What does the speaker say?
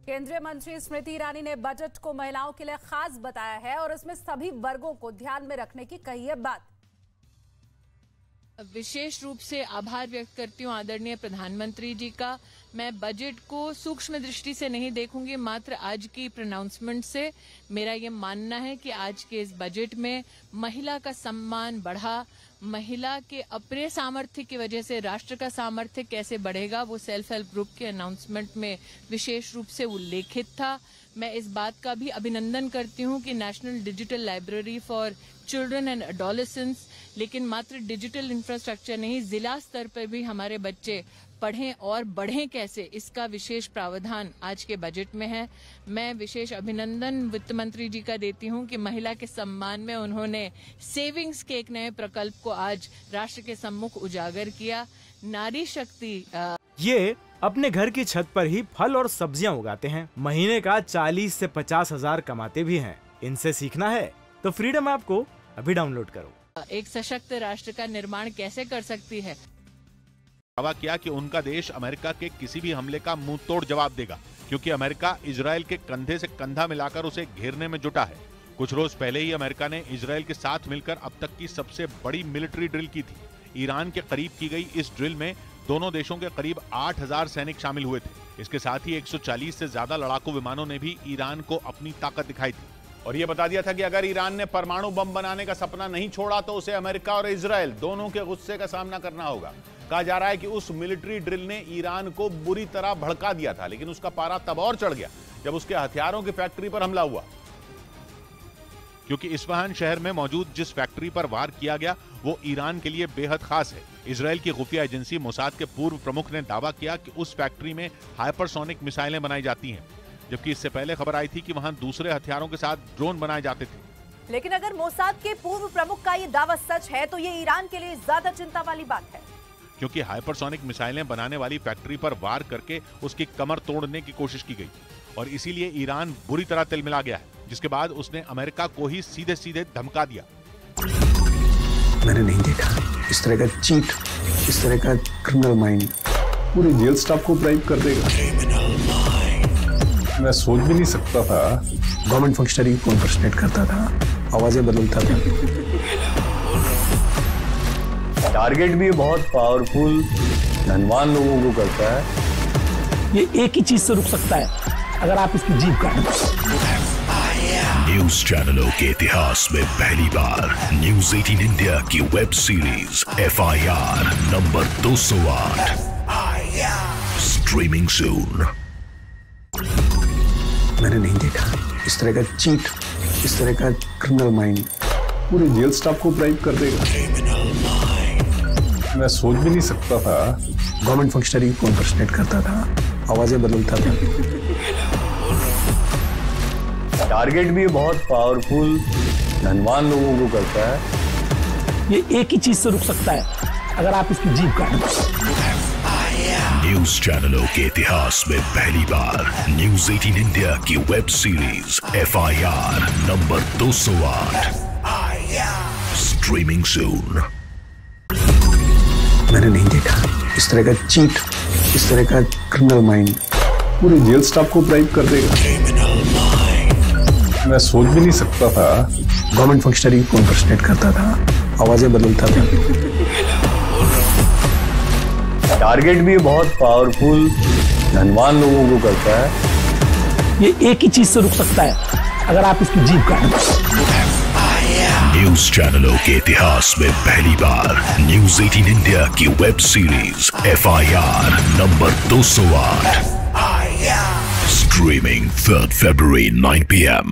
केंद्रीय मंत्री स्मृति ईरानी ने बजट को महिलाओं के लिए खास बताया है और इसमें सभी वर्गों को ध्यान में रखने की कही है बात। विशेष रूप से आभार व्यक्त करती हूँ आदरणीय प्रधानमंत्री जी का। मैं बजट को सूक्ष्म दृष्टि से नहीं देखूंगी, मात्र आज की प्रोनाउंसमेंट से मेरा ये मानना है कि आज के इस बजट में महिला का सम्मान बढ़ा, महिला के अपने सामर्थ्य की वजह से राष्ट्र का सामर्थ्य कैसे बढ़ेगा वो सेल्फ हेल्प ग्रुप के अनाउंसमेंट में विशेष रूप से उल्लेखित था। मैं इस बात का भी अभिनंदन करती हूँ कि national digital library for children and adolescents, लेकिन मात्र डिजिटल इंफ्रास्ट्रक्चर नहीं, जिला स्तर पर भी हमारे बच्चे पढ़ें और बढ़ें कैसे, इसका विशेष प्रावधान आज के बजट में है। मैं विशेष अभिनंदन वित्त मंत्री जी का देती हूं कि महिला के सम्मान में उन्होंने सेविंग्स के एक नए प्रकल्प को आज राष्ट्र के सम्मुख उजागर किया। नारी शक्ति ये अपने घर की छत पर ही फल और सब्जियां उगाते हैं, महीने का 40 से 50 हजार कमाते भी हैं। इनसे सीखना है तो फ्रीडम ऐप को अभी डाउनलोड करो। एक सशक्त राष्ट्र का निर्माण कैसे कर सकती है। दावा किया कि उनका देश अमेरिका के किसी भी हमले का मुंह तोड़ जवाब देगा, क्योंकि अमेरिका इजरायल के कंधे से कंधा मिलाकर उसे घेरने में जुटा है। कुछ रोज पहले ही अमेरिका ने इजरायल के साथ मिलकर अब तक की सबसे बड़ी मिलिट्री ड्रिल की थी। ईरान के करीब की गई इस ड्रिल में दोनों देशों के करीब 8000 सैनिक शामिल हुए थे। इसके साथ ही 140 से ज्यादा लड़ाकू विमानों ने भी ईरान को अपनी ताकत दिखाई थी और यह बता दिया था कि अगर ईरान ने परमाणु बम बनाने का सपना नहीं छोड़ा तो उसे अमेरिका और इजरायल दोनों के गुस्से का सामना करना होगा। कहा जा रहा है कि उस मिलिट्री ड्रिल ने ईरान को बुरी तरह भड़का दिया था, लेकिन उसका पारा तब और चढ़ गया जब उसके हथियारों की फैक्ट्री पर हमला हुआ, क्योंकि इस्फहान शहर में मौजूद जिस फैक्ट्री पर वार किया गया वो ईरान के लिए बेहद खास है। इजरायल की खुफिया एजेंसी मोसाद के पूर्व प्रमुख ने दावा किया कि उस फैक्ट्री में हाइपरसोनिक मिसाइलें बनाई जाती हैं, जबकि इससे पहले खबर आई थी कि वहां दूसरे हथियारों के साथ ड्रोन बनाए जाते थे। लेकिन अगर मोसाद के पूर्व प्रमुख का ये दावा सच है तो ये ईरान के लिए ज्यादा चिंता वाली बात है, क्योंकि हाइपरसोनिक मिसाइलें बनाने वाली फैक्ट्री पर वार करके उसकी कमर तोड़ने की कोशिश की गई और इसीलिए ईरान बुरी तरह तिलमिला गया है, जिसके बाद उसने अमेरिका को ही सीधे सीधे धमका दिया। मैंने नहीं देखा इस तरह का चीट, इस तरह का क्रिमिनल माइंड पूरे जेल स्टाफ को ब्राइब कर देगा। मैं सोच भी नहीं सकता था। गवर्नमेंट फंक्शनरी को इम्पर्सनेट करता था, आवाजें बदलता था। टारगेट भी बहुत पावरफुल धनवान लोगों को करता है। ये एक ही चीज से रुक सकता है, अगर आप इसकी जीभ काटें। न्यूज चैनलों के इतिहास में पहली बार न्यूज 18 इंडिया की web series FIR number 208 streaming soon. मैंने नहीं देखा इस तरह का चीट, इस तरह का क्रिमिनल माइंड पूरे जेल स्टाफ को ब्राइब कर देगा। मैं सोच भी नहीं सकता था। गवर्नमेंट फंक्शनरी को इम्पर्सनेट करता था, आवाजें बदलता था। टारगेट भी बहुत पावरफुल धनवान लोगों को करता है। ये एक ही चीज से रुक सकता है, अगर आप इसकी जीभ काटें। न्यूज चैनलों के इतिहास में पहली बार न्यूज 18 इंडिया की web series FIR number 208 streaming soon. मैंने नहीं देखा इस तरह का चीट, इस तरह का क्रिमिनल माइंड पूरे जेल स्टाफ को ब्राइब कर देगा। मैं सोच भी नहीं सकता था। गवर्नमेंट फंक्शनरी को इम्पर्सनेट करता था, आवाजें बदलता था। टारगेट भी बहुत पावरफुल धनवान लोगों को करता है। ये एक ही चीज से रुक सकता है, अगर आप इसकी जीभ काटें। न्यूज चैनलों के इतिहास में पहली बार न्यूज 18 इंडिया की web series FIR number 208 streaming 3rd February 9 PM